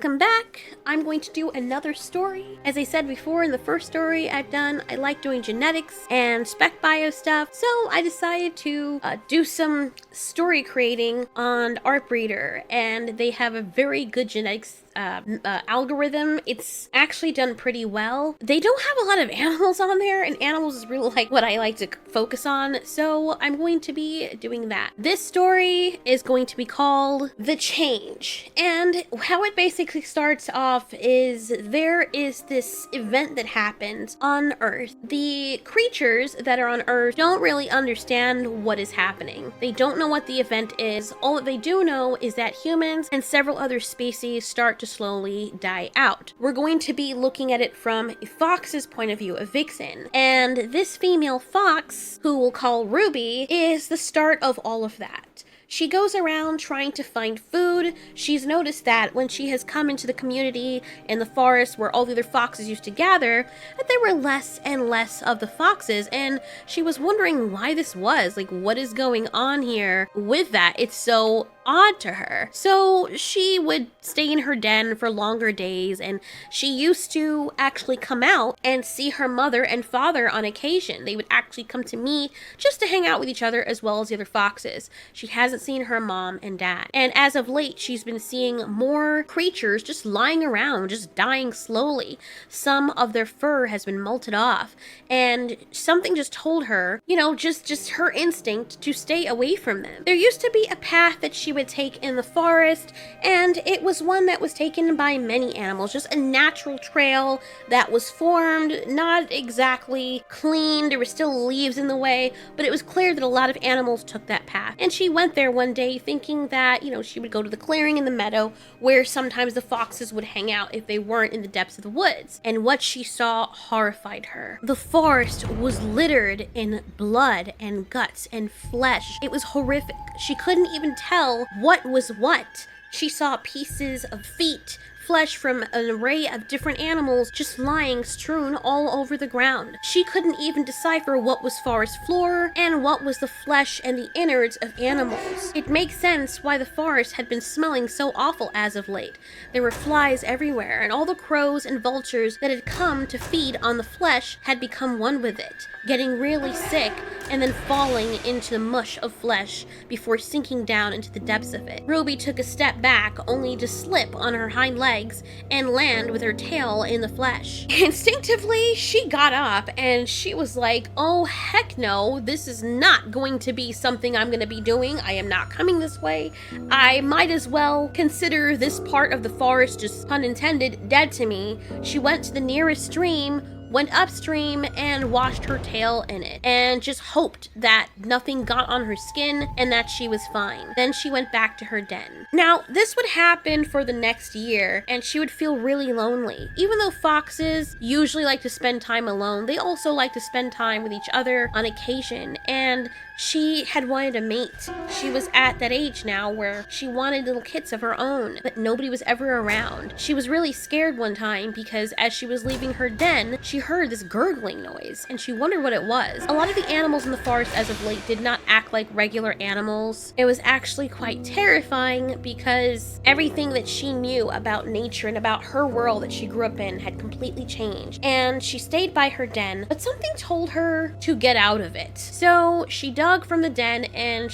Welcome back. I'm going to do another story. As I said before in the first story I've done, I like doing genetics and spec bio stuff, so I decided to do some story creating on ArtBreeder, and they have a very good genetics algorithm. It's actually done pretty well. They don't have a lot of animals on there, and animals is really like what I like to focus on, so I'm going to be doing that. This story is going to be called The Change, and how it basically starts off is there is this event that happens on Earth. The creatures that are on Earth don't really understand what is happening. They don't know what the event is. All that they do know is that humans and several other species start to slowly die out. We're going to be looking at it from a fox's point of view, a vixen, and this female fox, who we'll call Ruby, is the start of all of that. She goes around trying to find food. She's noticed that when she has come into the community in the forest where all the other foxes used to gather, that there were less and less of the foxes, and she was wondering why this was. Like, what is going on here with that? It's so odd to her. So she would stay in her den for longer days, and she used to actually come out and see her mother and father on occasion. They would actually come to me just to hang out with each other as well as the other foxes. She hasn't seen her mom and dad. And as of late, she's been seeing more creatures just lying around, just dying slowly. Some of their fur has been molted off, and something just told her, you know, just her instinct to stay away from them. There used to be a path that she would take in the forest, and it was one that was taken by many animals, just a natural trail that was formed, not exactly clean. There were still leaves in the way, but it was clear that a lot of animals took that path. And she went there one day thinking that, you know, she would go to the clearing in the meadow where sometimes the foxes would hang out if they weren't in the depths of the woods. And what she saw horrified her. The forest was littered in blood and guts and flesh. It was horrific. She couldn't even tell what was what. She saw pieces of feet, flesh from an array of different animals just lying strewn all over the ground. She couldn't even decipher what was forest floor and what was the flesh and the innards of animals. It makes sense why the forest had been smelling so awful as of late. There were flies everywhere, and all the crows and vultures that had come to feed on the flesh had become one with it, getting really sick and then falling into the mush of flesh before sinking down into the depths of it. Ruby took a step back, only to slip on her hind legs and land with her tail in the flesh. Instinctively, she got up and she was like, oh heck no, this is not going to be something I'm going to be doing. I am not coming this way. I might as well consider this part of the forest, just pun intended, dead to me. She went to the nearest stream, went upstream, and washed her tail in it, and just hoped that nothing got on her skin and that she was fine. Then she went back to her den. Now, this would happen for the next year, and she would feel really lonely. Even though foxes usually like to spend time alone, they also like to spend time with each other on occasion, and she had wanted a mate. She was at that age now where she wanted little kits of her own, but nobody was ever around. She was really scared one time because as she was leaving her den, she heard this gurgling noise, and she wondered what it was. A lot of the animals in the forest as of late did not act like regular animals. It was actually quite terrifying because everything that she knew about nature and about her world that she grew up in had completely changed. And she stayed by her den, but something told her to get out of it. So she dug from the den, and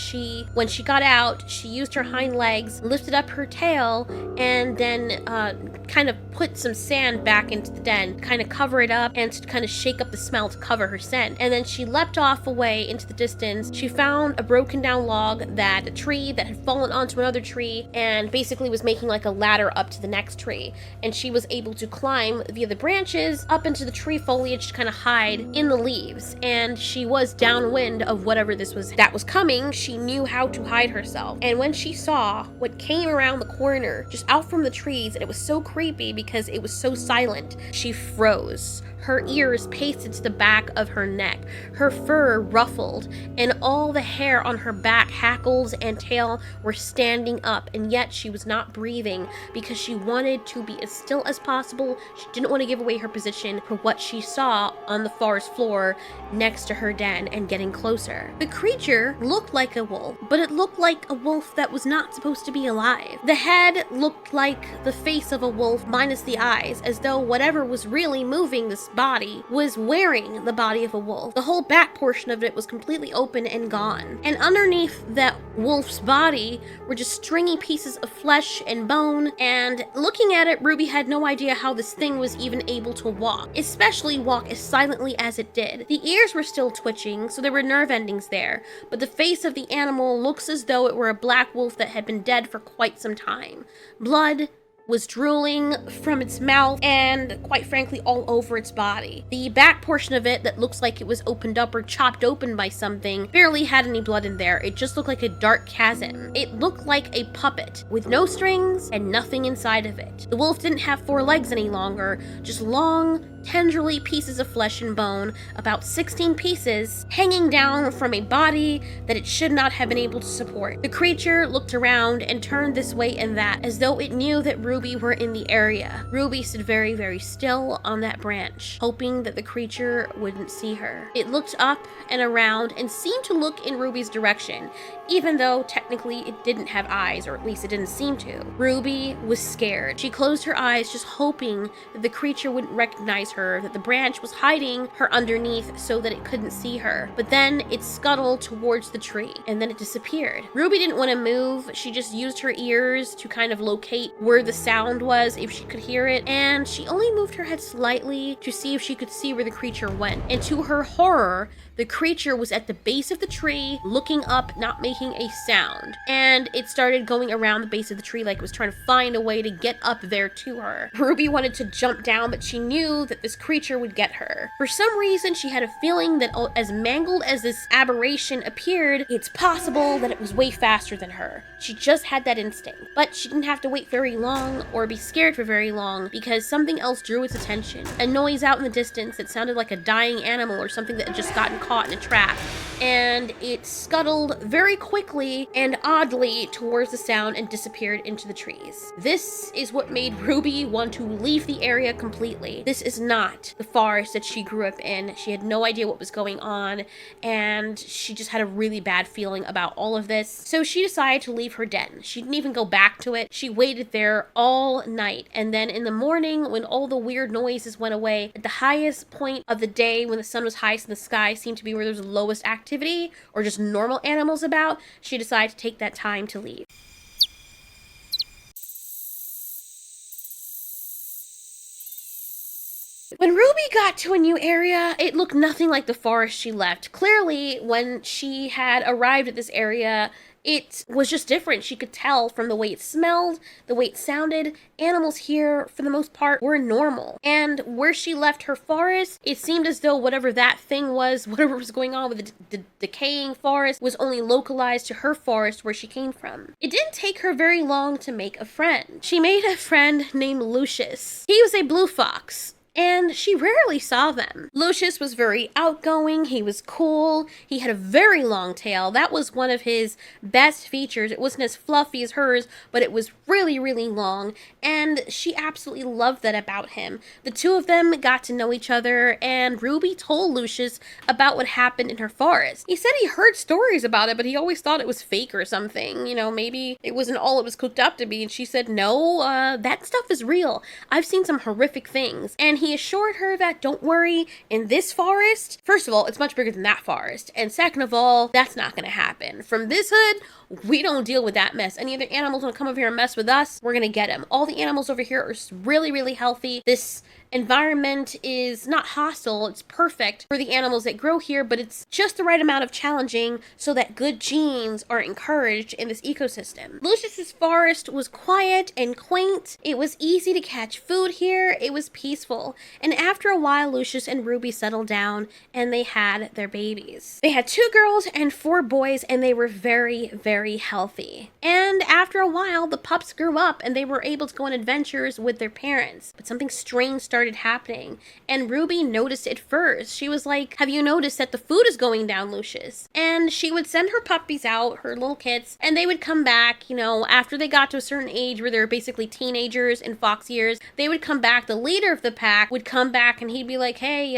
when she got out, she used her hind legs, lifted up her tail, and then kind of put some sand back into the den, kind of cover it up and to kind of shake up the smell to cover her scent. And then she leapt off away into the distance. She found a broken down log, a tree that had fallen onto another tree and basically was making like a ladder up to the next tree. And she was able to climb via the branches up into the tree foliage to kind of hide in the leaves. And she was downwind of whatever that was coming. She knew how to hide herself. And when she saw what came around the corner, just out from the trees, and it was so creepy because it was so silent, she froze. her ears pasted to the back of her neck, her fur ruffled, and all the hair on her back, hackles, and tail were standing up, and yet she was not breathing because she wanted to be as still as possible. She didn't want to give away her position for what she saw on the forest floor next to her den and getting closer. The creature looked like a wolf, but it looked like a wolf that was not supposed to be alive. The head looked like the face of a wolf minus the eyes, as though whatever was really moving this body was wearing the body of a wolf. The whole back portion of it was completely open and gone. And underneath that wolf's body were just stringy pieces of flesh and bone, and looking at it, Ruby had no idea how this thing was even able to walk, especially walk as silently as it did. The ears were still twitching, so there were nerve endings there, but the face of the animal looks as though it were a black wolf that had been dead for quite some time. Blood was drooling from its mouth and, quite frankly, all over its body. The back portion of it that looks like it was opened up or chopped open by something barely had any blood in there. It just looked like a dark chasm. It looked like a puppet with no strings and nothing inside of it. The wolf didn't have 4 legs any longer, just long, tenderly pieces of flesh and bone, about 16 pieces, hanging down from a body that it should not have been able to support. The creature looked around and turned this way and that, as though it knew that Ruby were in the area. Ruby stood very, very still on that branch, hoping that the creature wouldn't see her. It looked up and around and seemed to look in Ruby's direction, even though technically it didn't have eyes, or at least it didn't seem to. Ruby was scared. She closed her eyes, just hoping that the creature wouldn't recognize her, that the branch was hiding her underneath so that it couldn't see her. But then it scuttled towards the tree, and then it disappeared. Ruby didn't want to move. She just used her ears to kind of locate where the sound was, if she could hear it, and she only moved her head slightly to see if she could see where the creature went. And to her horror, the creature was at the base of the tree, looking up, not making a sound. And it started going around the base of the tree like it was trying to find a way to get up there to her. Ruby wanted to jump down, but she knew that this creature would get her. For some reason, she had a feeling that as mangled as this aberration appeared, it's possible that it was way faster than her. She just had that instinct. But she didn't have to wait very long or be scared for very long, because something else drew its attention. A noise out in the distance that sounded like a dying animal or something that had just gotten caught in a trap, and it scuttled very quickly and oddly towards the sound and disappeared into the trees. This is what made Ruby want to leave the area completely. This is not the forest that she grew up in. She had no idea what was going on, and she just had a really bad feeling about all of this. So she decided to leave her den. She didn't even go back to it. She waited there all night, and then in the morning, when all the weird noises went away, at the highest point of the day, when the sun was highest in the sky, seemed to be where there was the lowest activity or just normal animals about, she decided to take that time to leave. When Ruby got to a new area, it looked nothing like the forest she left. Clearly, when she had arrived at this area, it was just different. She could tell from the way it smelled, the way it sounded. Animals here, for the most part, were normal. And where she left her forest, it seemed as though whatever that thing was, whatever was going on with the decaying forest, was only localized to her forest where she came from. It didn't take her very long to make a friend. She made a friend named Lucius. He was a blue fox, and she rarely saw them. Lucius was very outgoing, he was cool, he had a very long tail. That was one of his best features. It wasn't as fluffy as hers, but it was really, really long, and she absolutely loved that about him. The two of them got to know each other, and Ruby told Lucius about what happened in her forest. He said he heard stories about it, but he always thought it was fake or something. You know, maybe it wasn't all it was cooked up to be, and she said, no, that stuff is real. I've seen some horrific things. And he assured her that, don't worry, in this forest, first of all, it's much bigger than that forest, and second of all, that's not gonna happen. From this hood, we don't deal with that mess. Any other animals want to come over here and mess with us, we're gonna get them. All the animals over here are really, really healthy. This environment is not hostile, it's perfect for the animals that grow here, but it's just the right amount of challenging so that good genes are encouraged in this ecosystem. Lucius's forest was quiet and quaint. It was easy to catch food here. It was peaceful. And after a while, Lucius and Ruby settled down and they had their babies. They had 2 girls and 4 boys, and they were very, very very healthy. And after a while, the pups grew up and they were able to go on adventures with their parents. But something strange started happening, and Ruby noticed it first. She was like, "Have you noticed that the food is going down, Lucius?" And she would send her puppies out, her little kits, and they would come back, after they got to a certain age where they're basically teenagers in fox years. They would come back. The leader of the pack would come back and he'd be like, "Hey,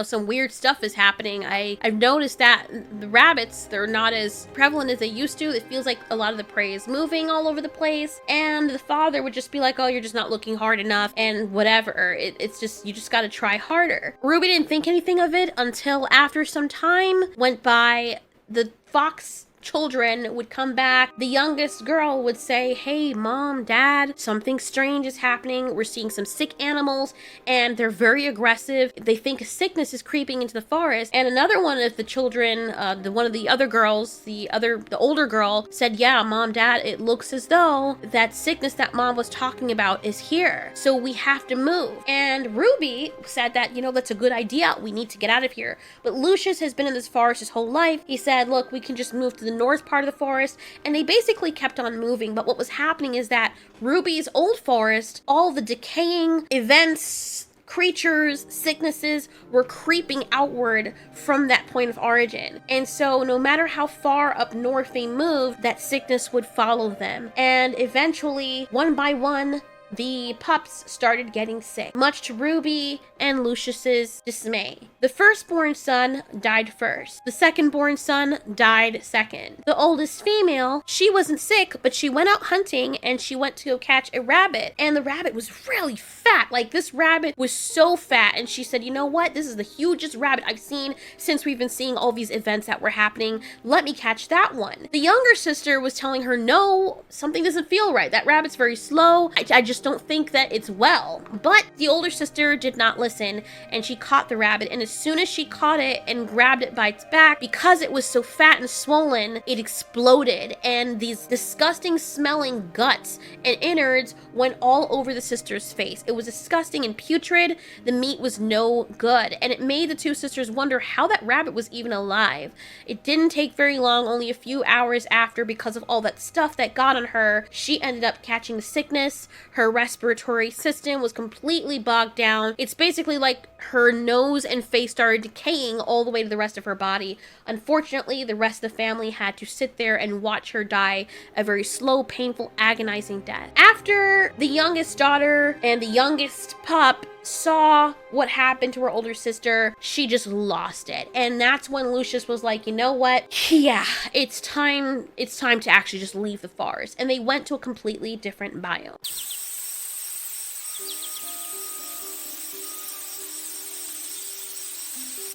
some weird stuff is happening. I've noticed that the rabbits, they're not as prevalent as they used to. It feels like a lot of the prey is moving all over the place." And the father would just be like, "Oh, you're just not looking hard enough," and whatever. It's just, you just gotta try harder. Ruby didn't think anything of it until after some time went by. The fox children would come back. The youngest girl would say, "Hey, Mom, Dad, something strange is happening. We're seeing some sick animals and they're very aggressive. They think a sickness is creeping into the forest." And another one of the children, one of the other girls, the older girl said, "Yeah, Mom, Dad, it looks as though that sickness that Mom was talking about is here. So we have to move." And Ruby said that, "That's a good idea. We need to get out of here." But Lucius has been in this forest his whole life. He said, "Look, we can just move to the north part of the forest," and they basically kept on moving. But what was happening is that Ruby's old forest, all the decaying events, creatures, sicknesses were creeping outward from that point of origin. And so no matter how far up north they moved, that sickness would follow them. And eventually, one by one, the pups started getting sick, much to Ruby and Lucius's dismay. The firstborn son died first. The secondborn son died second. The oldest female, she wasn't sick, but she went out hunting and she went to go catch a rabbit. And the rabbit was really fat. Like, this rabbit was so fat. And she said, "You know what? This is the hugest rabbit I've seen since we've been seeing all these events that were happening. Let me catch that one." The younger sister was telling her, "No, something doesn't feel right. That rabbit's very slow. I just don't think that it's well." But the older sister did not listen, and she caught the rabbit. And as soon as she caught it and grabbed it by its back, because it was so fat and swollen, it exploded, and these disgusting smelling guts and innards went all over the sister's face. It was disgusting and putrid. The meat was no good, and it made the two sisters wonder how that rabbit was even alive. It didn't take very long, only a few hours after, because of all that stuff that got on her, she ended up catching the sickness. Her respiratory system was completely bogged down. It's basically like her nose and face started decaying all the way to the rest of her body. Unfortunately, the rest of the family had to sit there and watch her die a very slow, painful, agonizing death. After the youngest daughter and the youngest pup saw what happened to her older sister, she just lost it. And that's when Lucius was like, "You know what? Yeah, it's time to actually just leave the forest." And they went to a completely different biome.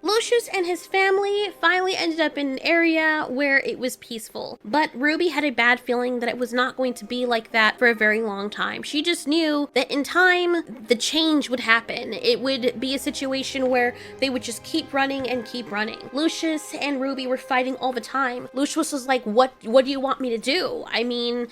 Lucius and his family finally ended up in an area where it was peaceful, but Ruby had a bad feeling that it was not going to be like that for a very long time. She just knew that in time, the change would happen. It would be a situation where they would just keep running and keep running. Lucius and Ruby were fighting all the time. Lucius was like, what do you want me to do? I mean,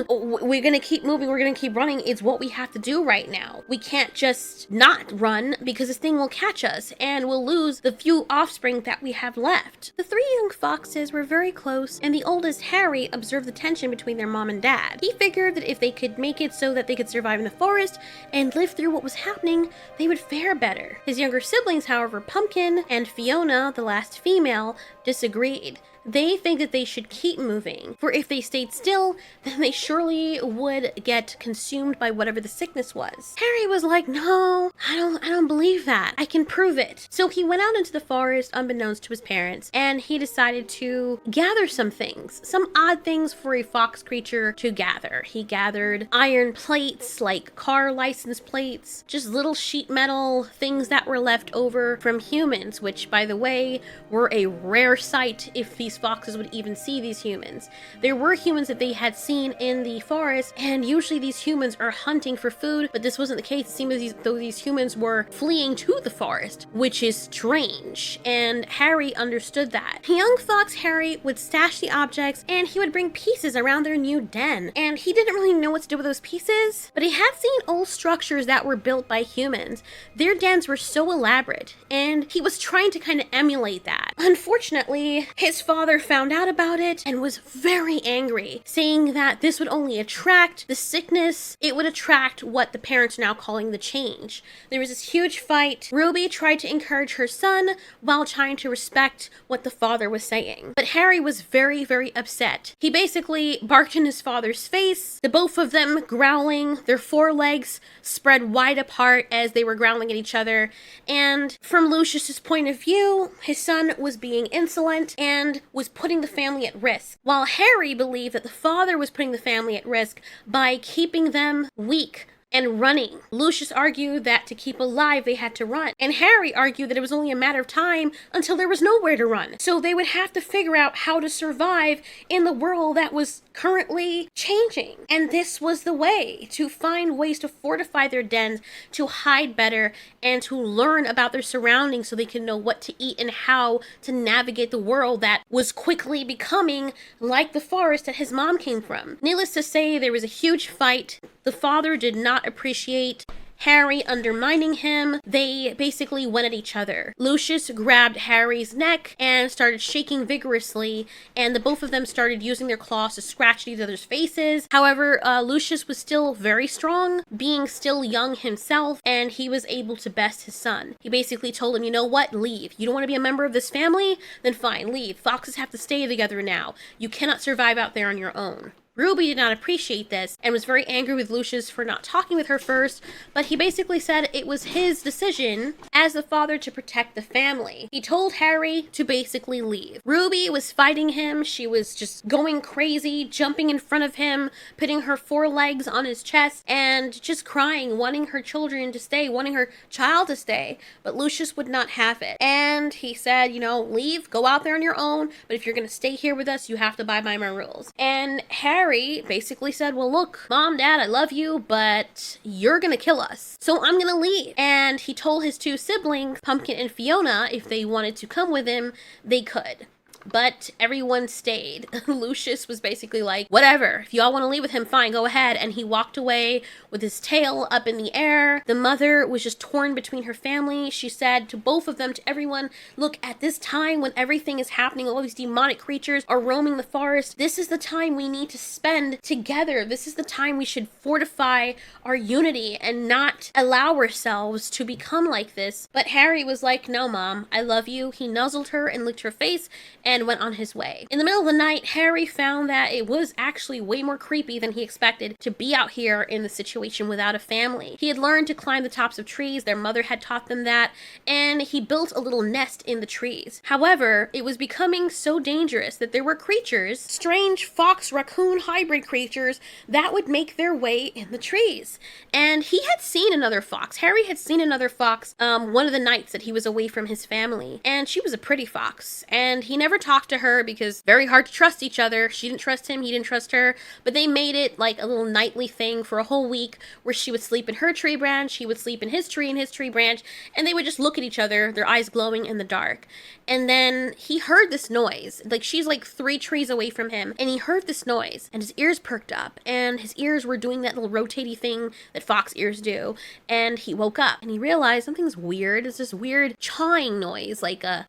we're gonna keep moving, we're gonna keep running. It's what we have to do right now. We can't just not run, because this thing will catch us and we'll lose the few offspring that we have left. The three young foxes were very close, and the oldest, Harry, observed the tension between their mom and dad. He figured that if they could make it so that they could survive in the forest and live through what was happening, they would fare better. His younger siblings, however, Pumpkin and Fiona, the last female, disagreed. They think that they should keep moving, for if they stayed still, then they surely would get consumed by whatever the sickness was. Harry was like, "No, I don't believe that. I can prove it." So he went out into the forest unbeknownst to his parents, and he decided to gather some things, some odd things for a fox creature to gather. He gathered iron plates, like car license plates, just little sheet metal things that were left over from humans, which, by the way, were a rare sight if these foxes would even see these humans. There were humans that they had seen in the forest, and usually these humans are hunting for food, but this wasn't the case. It seemed as though these humans were fleeing to the forest, which is strange, and Harry understood that. Young fox Harry would stash the objects, and he would bring pieces around their new den, and he didn't really know what to do with those pieces, but he had seen old structures that were built by humans. Their dens were so elaborate, and he was trying to kind of emulate that. Unfortunately, his father father found out about it and was very angry, saying that this would only attract the sickness. It would attract what the parents are now calling the change. There was this huge fight. Ruby tried to encourage her son while trying to respect what the father was saying. But Harry was very, very upset. He basically barked in his father's face, the both of them growling, their forelegs spread wide apart as they were growling at each other. And from Lucius's point of view, his son was being insolent and was putting the family at risk, while Harry believed that the father was putting the family at risk by keeping them weak and running. Lucius argued that to keep alive they had to run, and Harry argued that it was only a matter of time until there was nowhere to run. So they would have to figure out how to survive in the world that was currently changing. And this was the way to find ways to fortify their dens, to hide better, and to learn about their surroundings so they can know what to eat and how to navigate the world that was quickly becoming like the forest that his mom came from. Needless to say, there was a huge fight. The father did not appreciate Harry undermining him. They basically went at each other. Lucius grabbed Harry's neck and started shaking vigorously, and the both of them started using their claws to scratch at each other's faces. However, Lucius was still very strong, being still young himself, and he was able to best his son. He basically told him, you know what, leave. You don't want to be a member of this family? Then fine, leave. Foxes have to stay together now. You cannot survive out there on your own. Ruby did not appreciate this and was very angry with Lucius for not talking with her first, but he basically said it was his decision as the father to protect the family. He told Harry to basically leave. Ruby was fighting him. She was just going crazy, jumping in front of him, putting her forelegs on his chest, and just crying, wanting her children to stay, wanting her child to stay. But Lucius would not have it. And he said, you know, leave, go out there on your own, but if you're going to stay here with us, you have to abide by my rules. And Harry basically said, well, look, Mom, Dad, I love you, but you're gonna kill us, so I'm gonna leave. And he told his two siblings, Pumpkin and Fiona, if they wanted to come with him, they could. But everyone stayed. Lucius was basically like, whatever, if y'all want to leave with him, fine, go ahead. And he walked away with his tail up in the air. The mother was just torn between her family. She said to both of them, to everyone, look, at this time when everything is happening, all these demonic creatures are roaming the forest, this is the time we need to spend together. This is the time we should fortify our unity and not allow ourselves to become like this. But Harry was like, no, Mom, I love you. He nuzzled her and licked her face and went on his way. In the middle of the night, Harry found that it was actually way more creepy than he expected to be out here in the situation without a family. He had learned to climb the tops of trees, their mother had taught them that, and he built a little nest in the trees. However, it was becoming so dangerous that there were creatures, strange fox-raccoon hybrid creatures, that would make their way in the trees. And he had seen another fox. Harry had seen another fox one of the nights that he was away from his family, and she was a pretty fox, and he never talked to her because very hard to trust each other. She didn't trust him, he didn't trust her, but they made it like a little nightly thing for a whole week where she would sleep in her tree branch, he would sleep in his tree branch, and they would just look at each other, their eyes glowing in the dark. And then he heard this noise, like she's like 3 trees away from him, and he heard this noise, and his ears perked up, and his ears were doing that little rotating thing that fox ears do, and he woke up, and he realized something's weird. It's this weird chawing noise, like a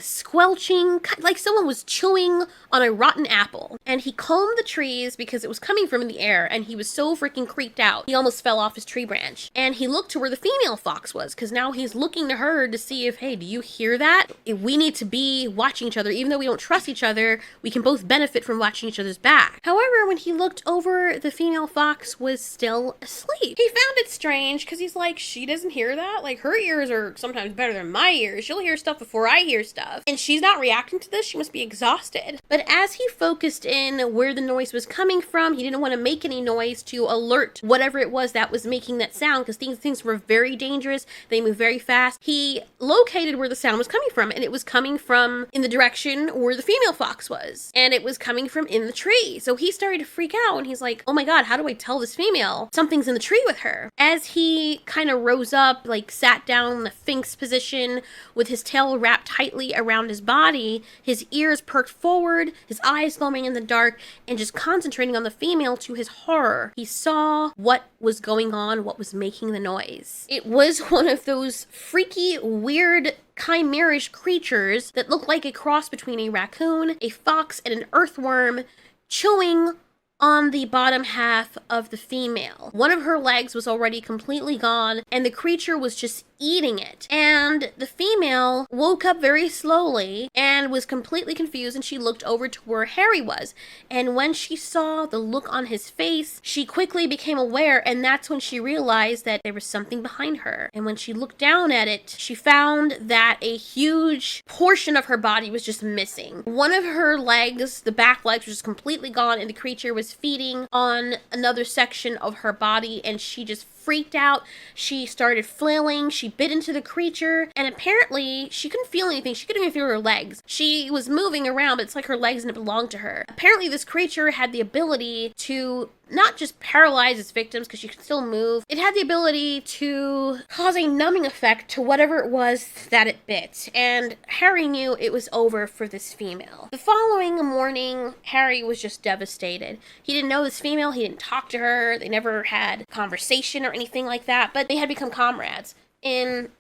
squelching, like someone was chewing on a rotten apple. And he combed the trees because it was coming from in the air, and he was so freaking creeped out, he almost fell off his tree branch. And he looked to where the female fox was, because now he's looking to her to see if, hey, do you hear that? We need to be watching each other. Even though we don't trust each other, we can both benefit from watching each other's back. However, when he looked over, the female fox was still asleep. He found it strange, because he's like, she doesn't hear that? Like, her ears are sometimes better than my ears. She'll hear stuff before I hear stuff. And she's not reacting to this. She must be exhausted. But as he focused in where the noise was coming from, he didn't want to make any noise to alert whatever it was that was making that sound, because things were very dangerous. They move very fast. He located where the sound was coming from, and it was coming from in the direction where the female fox was. And it was coming from in the tree. So he started to freak out, and he's like, oh my god, how do I tell this female something's in the tree with her? As he kind of rose up, like sat down in the Sphinx position with his tail wrapped tightly around his body, his ears perked forward, his eyes foaming in the dark, and just concentrating on the female. To his horror, he saw what was going on, what was making the noise. It was one of those freaky, weird, chimerish creatures that looked like a cross between a raccoon, a fox, and an earthworm, chewing on the bottom half of the female. One of her legs was already completely gone, and the creature was just eating it. And the female woke up very slowly and was completely confused, and she looked over to where Harry was. And when she saw the look on his face, she quickly became aware, and that's when she realized that there was something behind her. And when she looked down at it, she found that a huge portion of her body was just missing. One of her legs, the back legs, was just completely gone, and the creature was feeding on another section of her body, and she just freaked out. She started flailing, she bit into the creature, and apparently she couldn't feel anything. She couldn't even feel her legs. She was moving around, but it's like her legs didn't belong to her. Apparently this creature had the ability to not just paralyze its victims, because she could still move. It had the ability to cause a numbing effect to whatever it was that it bit, and Harry knew it was over for this female. The following morning, Harry was just devastated. He didn't know this female, he didn't talk to her, they never had conversation or anything like that, but they had become comrades in,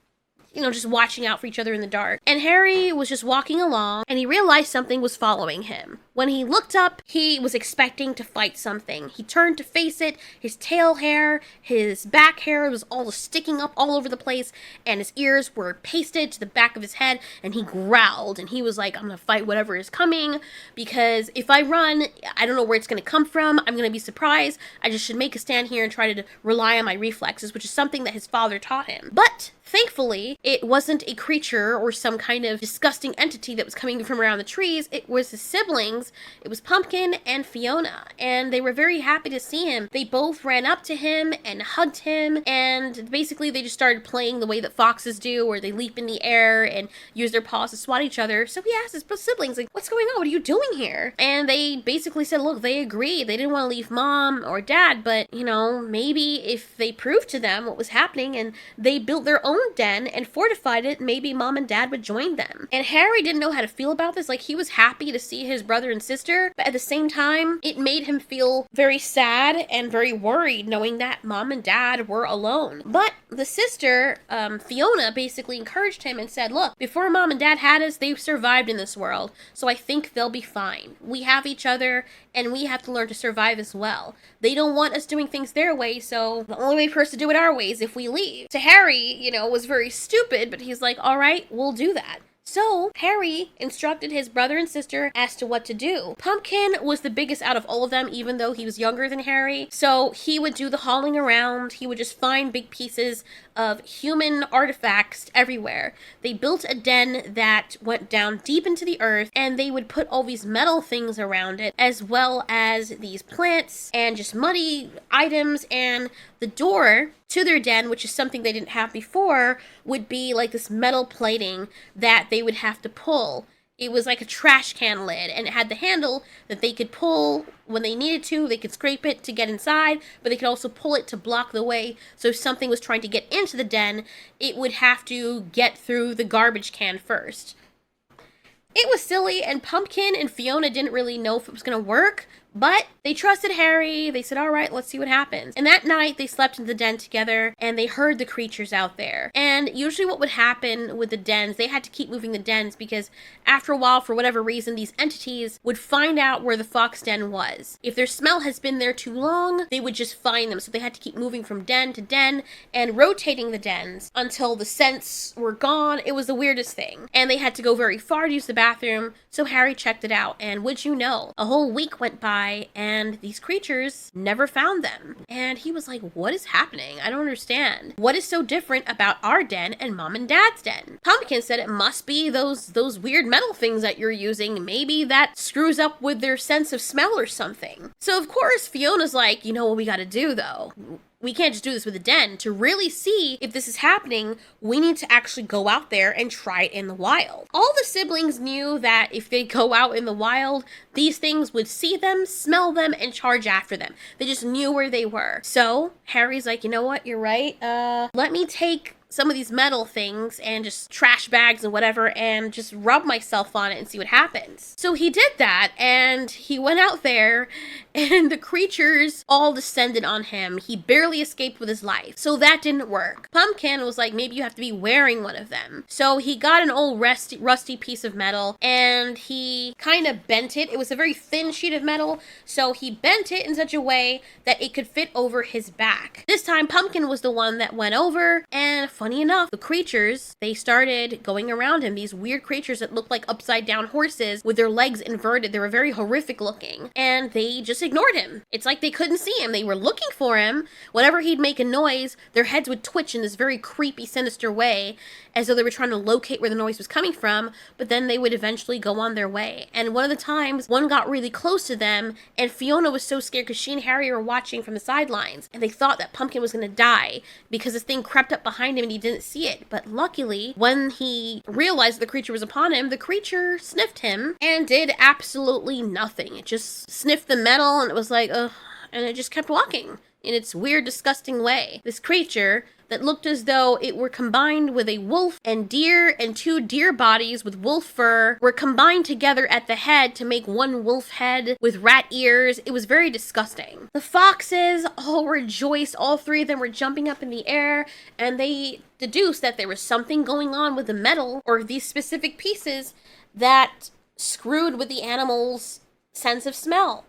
just watching out for each other in the dark. And Harry was just walking along, and he realized something was following him. When he looked up, he was expecting to fight something. He turned to face it. His tail hair, his back hair was all sticking up all over the place, and his ears were pasted to the back of his head, and he growled, and he was like, I'm gonna fight whatever is coming, because if I run, I don't know where it's gonna come from. I'm gonna be surprised. I just should make a stand here and try to rely on my reflexes, which is something that his father taught him. But thankfully, it wasn't a creature or some kind of disgusting entity that was coming from around the trees. It was his siblings. It was Pumpkin and Fiona, and they were very happy to see him. They both ran up to him and hugged him, and basically they just started playing the way that foxes do, where they leap in the air and use their paws to swat each other. So he asked his siblings, like, what's going on? What are you doing here? And they basically said, look, they agreed. They didn't want to leave mom or dad, but, maybe if they proved to them what was happening and they built their own den and fortified it, maybe mom and dad would join them. And Harry didn't know how to feel about this. Like, he was happy to see his brother and sister, but at the same time, it made him feel very sad and very worried knowing that mom and dad were alone. But the sister, Fiona, basically encouraged him and said, look, before mom and dad had us, they've survived in this world, so I think they'll be fine. We have each other, and we have to learn to survive as well. They don't want us doing things their way, so the only way for us to do it our way is if we leave. To Harry, was very stupid, but he's like, all right, we'll do that. So Harry instructed his brother and sister as to what to do. Pumpkin was the biggest out of all of them, even though he was younger than Harry. So he would do the hauling around. He would just find big pieces of human artifacts everywhere. They built a den that went down deep into the earth, and they would put all these metal things around it, as well as these plants and just muddy items. And the door to their den, which is something they didn't have before, would be like this metal plating that they would have to pull. It was like a trash can lid, and it had the handle that they could pull when they needed to. They could scrape it to get inside, but they could also pull it to block the way. So if something was trying to get into the den, it would have to get through the garbage can first. It was silly, and Pumpkin and Fiona didn't really know if it was going to work, but they trusted Harry. They said, all right, let's see what happens. And that night, they slept in the den together, and they heard the creatures out there. And usually what would happen with the dens, they had to keep moving the dens, because after a while, for whatever reason, these entities would find out where the fox den was. If their smell has been there too long, they would just find them. So they had to keep moving from den to den and rotating the dens until the scents were gone. It was the weirdest thing. And they had to go very far to use the bathroom, so Harry checked it out. And would you know, a whole week went by, and these creatures never found them. And he was like, what is happening? I don't understand. What is so different about our den and mom and dad's den? Pumpkin said it must be those weird metal things that you're using. Maybe that screws up with their sense of smell or something. So of course, Fiona's like, you know what we gotta do though? We can't just do this with the den. To really see if this is happening, we need to actually go out there and try it in the wild. All the siblings knew that if they go out in the wild, these things would see them, smell them, and charge after them. They just knew where they were. So Harry's like, you know what? You're right. Let me take some of these metal things and just trash bags and whatever and just rub myself on it and see what happens. So he did that, and he went out there, and the creatures all descended on him. He barely escaped with his life. So that didn't work. Pumpkin was like, maybe you have to be wearing one of them. So he got an old rusty piece of metal, and he kind of bent it. It was a very thin sheet of metal, so he bent it in such a way that it could fit over his back. This time, Pumpkin was the one that went over, and funny enough, the creatures, they started going around him. These weird creatures that looked like upside down horses with their legs inverted. They were very horrific looking, and they just ignored him. It's like they couldn't see him. They were looking for him. Whenever he'd make a noise, their heads would twitch in this very creepy, sinister way, as though they were trying to locate where the noise was coming from, but then they would eventually go on their way. And one of the times, one got really close to them, and Fiona was so scared because she and Harry were watching from the sidelines, and they thought that Pumpkin was going to die because this thing crept up behind him and he didn't see it. But luckily, when he realized the creature was upon him, the creature sniffed him and did absolutely nothing. It just sniffed the metal, and it was like, ugh, and it just kept walking in its weird, disgusting way. This creature that looked as though it were combined with a wolf and deer, and two deer bodies with wolf fur were combined together at the head to make one wolf head with rat ears. It was very disgusting. The foxes all rejoiced. All three of them were jumping up in the air, and they deduced that there was something going on with the metal, or these specific pieces, that screwed with the animal's sense of smell.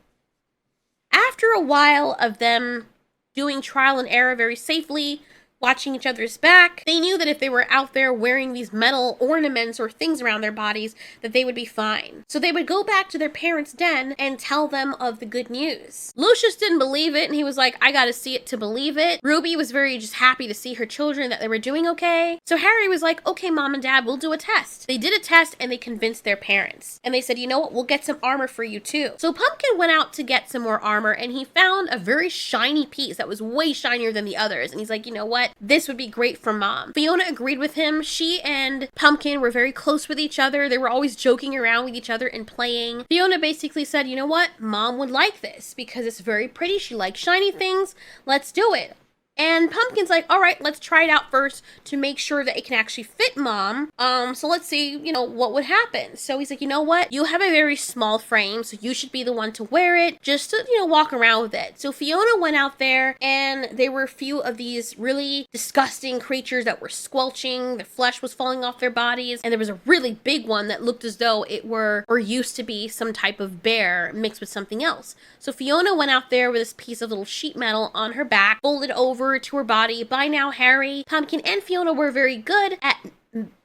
After a while of them doing trial and error very safely, watching each other's back, they knew that if they were out there wearing these metal ornaments or things around their bodies, that they would be fine. So they would go back to their parents' den and tell them of the good news. Lucius didn't believe it, and he was like, I gotta see it to believe it. Ruby was very just happy to see her children, that they were doing okay. So Harry was like, okay, Mom and Dad, we'll do a test. They did a test, and they convinced their parents. And they said, you know what, we'll get some armor for you too. So Pumpkin went out to get some more armor, and he found a very shiny piece that was way shinier than the others. And he's like, you know what? This would be great for Mom. Fiona agreed with him. She and Pumpkin were very close with each other. They were always joking around with each other and playing. Fiona basically said, you know what? Mom would like this because it's very pretty. She likes shiny things. Let's do it. And Pumpkin's like, all right, let's try it out first to make sure that it can actually fit Mom. So let's see, what would happen. So he's like, you know what? You have a very small frame, so you should be the one to wear it, just to, walk around with it. So Fiona went out there, and there were a few of these really disgusting creatures that were squelching. Their flesh was falling off their bodies. And there was a really big one that looked as though it were, or used to be, some type of bear mixed with something else. So Fiona went out there with this piece of little sheet metal on her back, folded over to her body. By now, Harry, Pumpkin, and Fiona were very good at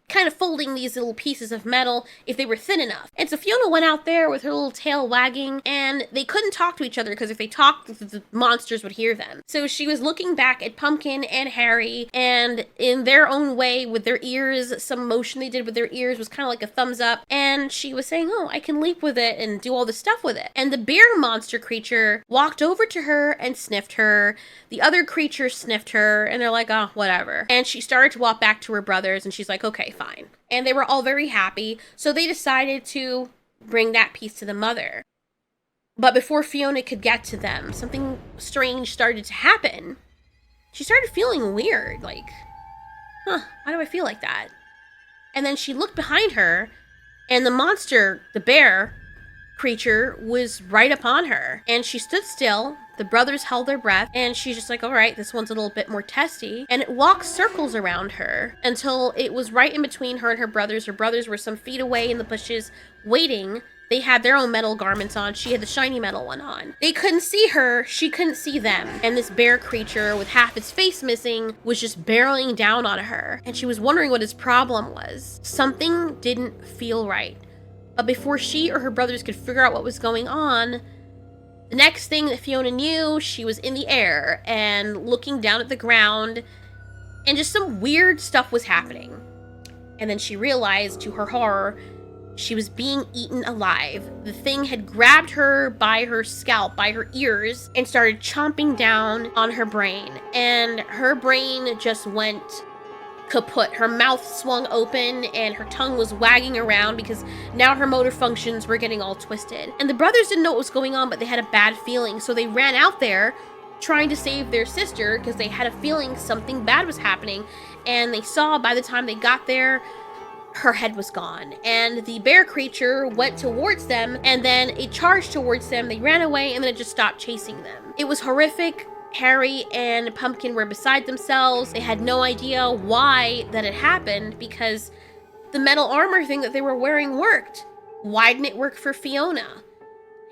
kind of folding these little pieces of metal if they were thin enough. And so Fiona went out there with her little tail wagging, and they couldn't talk to each other because if they talked, the monsters would hear them. So she was looking back at Pumpkin and Harry, and in their own way with their ears, some motion they did with their ears was kind of like a thumbs up, and she was saying, oh, I can leap with it and do all this stuff with it. And the bear monster creature walked over to her and sniffed her. The other creatures sniffed her, and they're like, oh, whatever. And she started to walk back to her brothers, and she's like, okay, fine. And they were all very happy, so they decided to bring that piece to the mother. But before Fiona could get to them, something strange started to happen. She started feeling weird, like, why do I feel like that? And then she looked behind her, and the monster, the bear creature, was right upon her. And she stood still. The brothers held their breath, and she's just like, all right, this one's a little bit more testy. And it walked circles around her until it was right in between her and her brothers. Her brothers were some feet away in the bushes waiting. They had their own metal garments on. She had the shiny metal one on. They couldn't see her. She couldn't see them. And this bear creature with half its face missing was just barreling down on her. And she was wondering what his problem was. Something didn't feel right. But before she or her brothers could figure out what was going on, the next thing that Fiona knew, she was in the air and looking down at the ground, and just some weird stuff was happening. And then she realized, to her horror, she was being eaten alive. The thing had grabbed her by her scalp, by her ears, and started chomping down on her brain. And her brain just went kaput. Her mouth swung open and her tongue was wagging around because now her motor functions were getting all twisted. And the brothers didn't know what was going on, but they had a bad feeling, so they ran out there trying to save their sister because they had a feeling something bad was happening. And they saw by the time they got there, her head was gone. And the bear creature went towards them, and then it charged towards them. They ran away, and then it just stopped chasing them. It was horrific. Harry and Pumpkin were beside themselves. They had no idea why that had happened, because the metal armor thing that they were wearing worked. Why didn't it work for Fiona?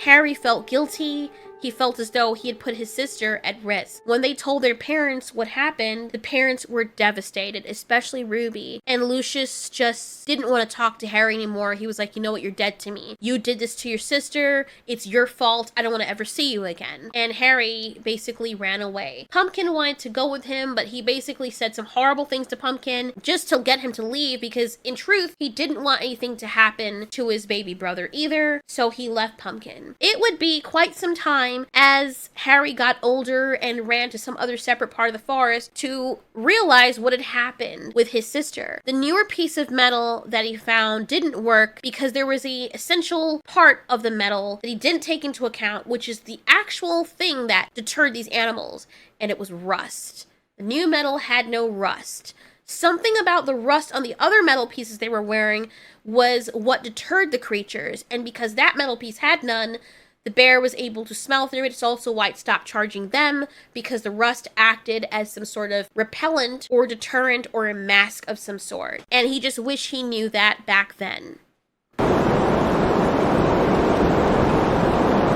Harry felt guilty. He felt as though he had put his sister at risk. When they told their parents what happened, the parents were devastated, especially Ruby. And Lucius just didn't want to talk to Harry anymore. He was like, you know what, you're dead to me. You did this to your sister. It's your fault. I don't want to ever see you again. And Harry basically ran away. Pumpkin wanted to go with him, but he basically said some horrible things to Pumpkin just to get him to leave, because in truth, he didn't want anything to happen to his baby brother either. So he left Pumpkin. It would be quite some time as Harry got older and ran to some other separate part of the forest to realize what had happened with his sister. The newer piece of metal that he found didn't work because there was an essential part of the metal that he didn't take into account, which is the actual thing that deterred these animals, and it was rust. The new metal had no rust. Something about the rust on the other metal pieces they were wearing was what deterred the creatures, and because that metal piece had none, the bear was able to smell through it. It's also why it stopped charging them, because the rust acted as some sort of repellent or deterrent or a mask of some sort. And he just wished he knew that back then.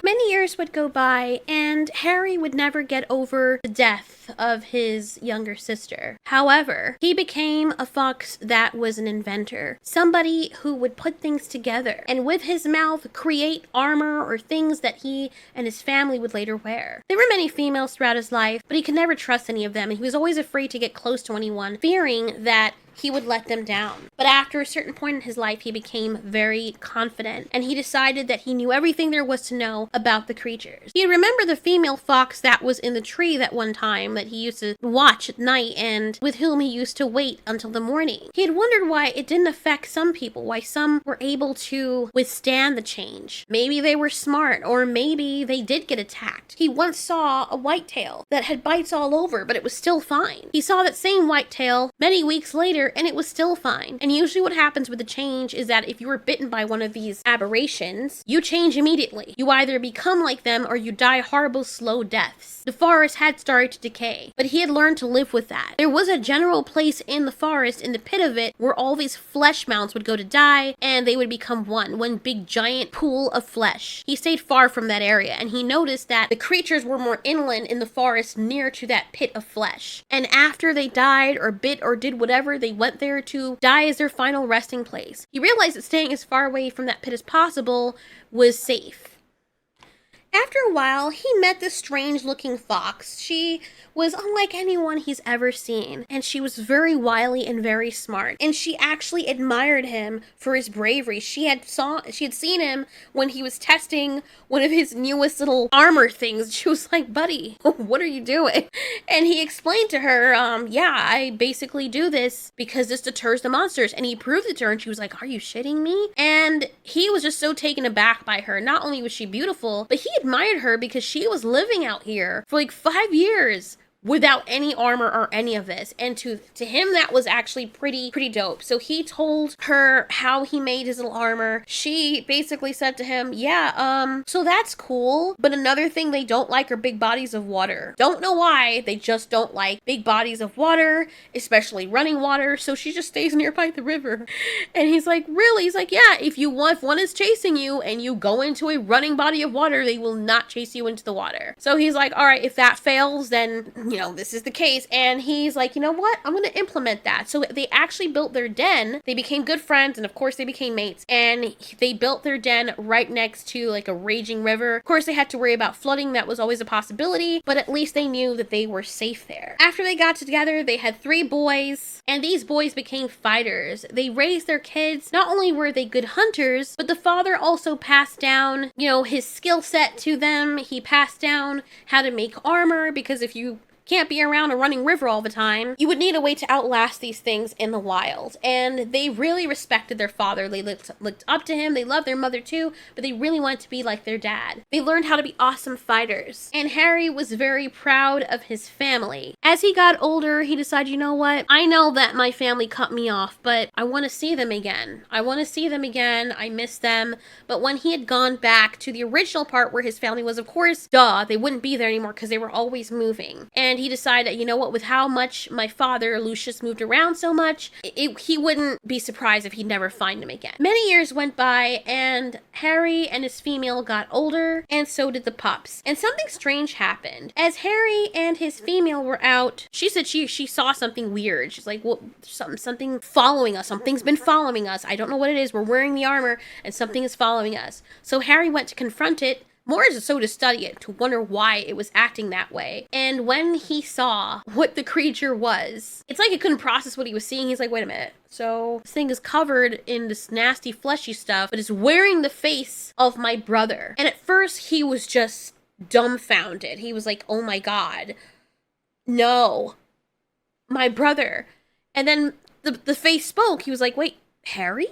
Many years would go by, and Harry would never get over the death of his younger sister. However, he became a fox that was an inventor, somebody who would put things together, and with his mouth create armor or things that he and his family would later wear. There were many females throughout his life, but he could never trust any of them, and he was always afraid to get close to anyone, fearing that he would let them down. But after a certain point in his life, he became very confident, and he decided that he knew everything there was to know about the creatures. He remembered the female fox that was in the tree that one time that he used to watch at night and with whom he used to wait until the morning. He had wondered why it didn't affect some people, why some were able to withstand the change. Maybe they were smart, or maybe they did get attacked. He once saw a whitetail that had bites all over, but it was still fine. He saw that same whitetail many weeks later, and it was still fine. And usually what happens with the change is that if you were bitten by one of these aberrations, you change immediately. You either become like them or you die horrible slow deaths. The forest had started to decay, but he had learned to live with that. There was a general place in the forest, in the pit of it, where all these flesh mounds would go to die, and they would become one big giant pool of flesh. He stayed far from that area, and he noticed that the creatures were more inland in the forest near to that pit of flesh. And after they died or bit or did whatever, they went there to die as their final resting place. He realized that staying as far away from that pit as possible was safe. After a while, he met this strange-looking fox. She was unlike anyone he's ever seen, and she was very wily and very smart. And she actually admired him for his bravery. She had seen him when he was testing one of his newest little armor things. She was like, "Buddy, what are you doing?" And he explained to her, "Yeah, I basically do this because this deters the monsters." And he proved it to her, and she was like, "Are you shitting me?" And he was just so taken aback by her. Not only was she beautiful, but he admired her because she was living out here for like 5 years without any armor or any of this. And to him, that was actually pretty dope. So he told her how he made his little armor. She basically said to him, "Yeah, so that's cool. But another thing they don't like are big bodies of water. Don't know why, they just don't like big bodies of water, especially running water. So she just stays nearby the river." And he's like, "Really?" He's like, "Yeah, if one is chasing you and you go into a running body of water, they will not chase you into the water." So he's like, "All right, if that fails, then this is the case." And he's like, "You know what? I'm going to implement that." So they actually built their den. They became good friends, and of course they became mates. And they built their den right next to like a raging river. Of course they had to worry about flooding. That was always a possibility, but at least they knew that they were safe there. After they got together, they had 3 boys, and these boys became fighters. They raised their kids. Not only were they good hunters, but the father also passed down, his skill set to them. He passed down how to make armor, because if you can't be around a running river all the time. You would need a way to outlast these things in the wild. And they really respected their father. They looked up to him. They loved their mother too, but they really wanted to be like their dad. They learned how to be awesome fighters. And Harry was very proud of his family. As he got older, he decided, you know what? I know that my family cut me off, but I want to see them again. I want to see them again. I miss them. But when he had gone back to the original part where his family was, of course, they wouldn't be there anymore because they were always moving. And he decided that, you know what, with how much my father, Lucius, moved around so much, he wouldn't be surprised if he'd never find him again. Many years went by, and Harry and his female got older, and so did the pups. And something strange happened. As Harry and his female were out, she said she saw something weird. She's like, well, something following us. Something's been following us. I don't know what it is. We're wearing the armor, and something is following us. So Harry went to confront it, more so to study it, to wonder why it was acting that way. And when he saw what the creature was, it's like he couldn't process what he was seeing. He's like, wait a minute. So this thing is covered in this nasty fleshy stuff, but it's wearing the face of my brother. And at first he was just dumbfounded. He was like, oh my God, no, my brother. And then the face spoke. He was like, wait, Harry?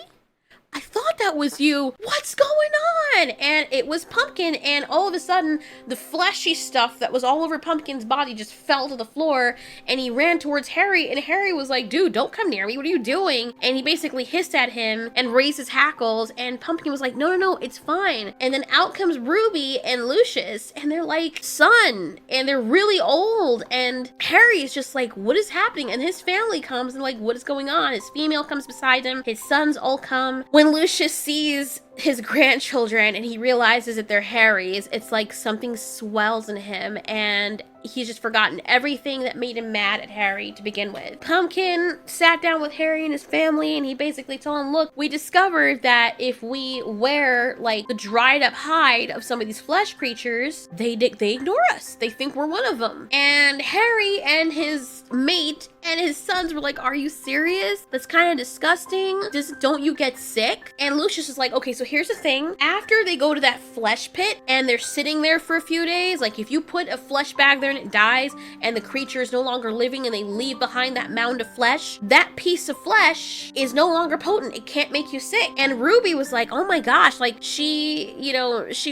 I thought that was you. What's going on? And it was Pumpkin, and all of a sudden, the fleshy stuff that was all over Pumpkin's body just fell to the floor, and he ran towards Harry, and Harry was like, dude, don't come near me. What are you doing? And he basically hissed at him and raised his hackles, and Pumpkin was like, no, it's fine. And then out comes Ruby and Lucius, and they're like, son, and they're really old, and Harry is just like, what is happening? And his family comes, and like, what is going on? His female comes beside him, his sons all come. When Lucius sees his grandchildren and he realizes that they're Harry's, it's like something swells in him, and he's just forgotten everything that made him mad at Harry to begin with. Pumpkin sat down with Harry and his family, and he basically told him, look, we discovered that if we wear like the dried up hide of some of these flesh creatures, they ignore us. They think we're one of them. And Harry and his mate and his sons were like, are you serious? That's kind of disgusting. Don't you get sick? And Lucius is like, okay, so here's the thing. After they go to that flesh pit and they're sitting there for a few days, like if you put a flesh bag there and it dies and the creature is no longer living and they leave behind that mound of flesh, that piece of flesh is no longer potent. It can't make you sick. And Ruby was like, oh my gosh, like she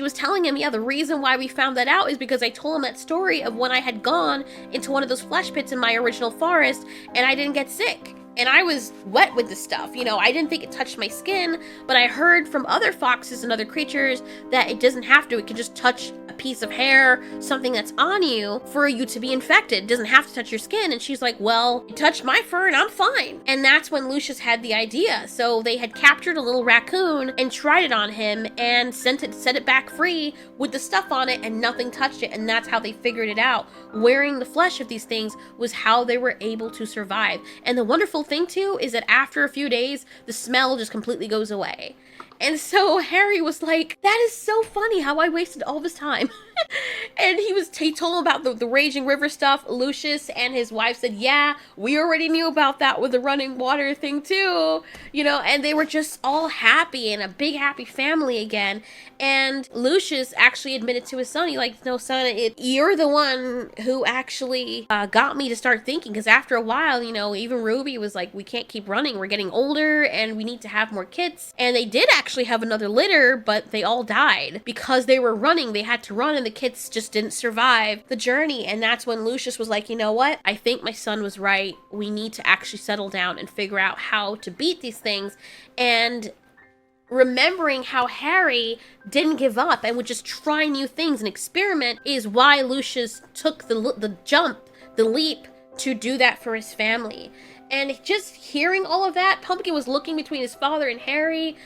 was telling him, yeah, the reason why we found that out is because I told him that story of when I had gone into one of those flesh pits in my original forest and I didn't get sick. And I was wet with the stuff, I didn't think it touched my skin, but I heard from other foxes and other creatures that it doesn't have to. It can just touch a piece of hair, something that's on you, for you to be infected. It doesn't have to touch your skin. And she's like, well, it touched my fur and I'm fine. And that's when Lucius had the idea. So they had captured a little raccoon and tried it on him and set it back free with the stuff on it, and nothing touched it. And that's how they figured it out. Wearing the flesh of these things was how they were able to survive. And the wonderful thing too is that after a few days, the smell just completely goes away. And so Harry was like, that is so funny how I wasted all this time. And he told him about the raging river stuff. Lucius and his wife said, yeah, we already knew about that with the running water thing too, and they were just all happy and a big happy family again. And Lucius actually admitted to his son, he like, no son, you're the one who actually got me to start thinking, because after a while, even Ruby was like, we can't keep running, we're getting older and we need to have more kids. And they did actually have another litter, but they all died because they were running. They had to run, and the kids just didn't survive the journey. And that's when Lucius was like, you know what? I think my son was right. We need to actually settle down and figure out how to beat these things. And remembering how Harry didn't give up and would just try new things and experiment is why Lucius took the leap to do that for his family. And just hearing all of that, Pumpkin was looking between his father and Harry.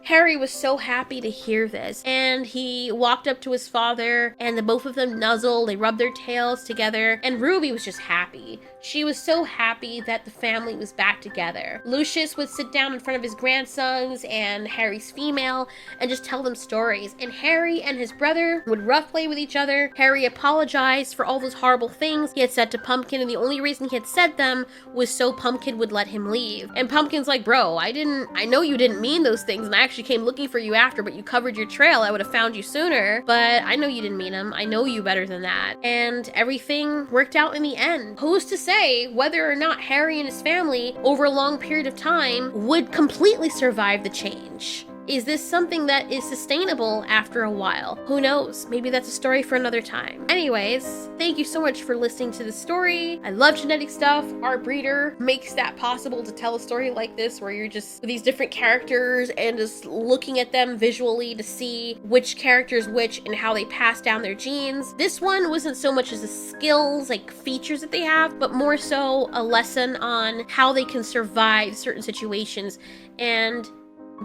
Harry was so happy to hear this, and he walked up to his father, and the both of them nuzzled, they rubbed their tails together, and Ruby was just happy. She was so happy that the family was back together. Lucius would sit down in front of his grandsons and Harry's female and just tell them stories, and Harry and his brother would rough play with each other. Harry apologized for all those horrible things he had said to Pumpkin, and the only reason he had said them was so Pumpkin would let him leave. And Pumpkin's like, bro, I know you didn't mean those things, and I actually came looking for you after, but you covered your trail, I would have found you sooner. But I know you didn't mean them. I know you better than that. And everything worked out in the end. Who's to say whether or not Harry and his family, over a long period of time, would completely survive the change? Is this something that is sustainable after a while? Who knows? Maybe that's a story for another time. Anyways, thank you so much for listening to the story. I love genetic stuff. Our breeder makes that possible to tell a story like this, where you're just with these different characters and just looking at them visually to see which character's which and how they pass down their genes. This one wasn't so much as the skills, like features that they have, but more so a lesson on how they can survive certain situations and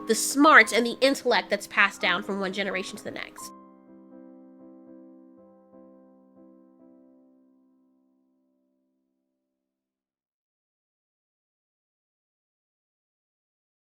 the smarts and the intellect that's passed down from one generation to the next.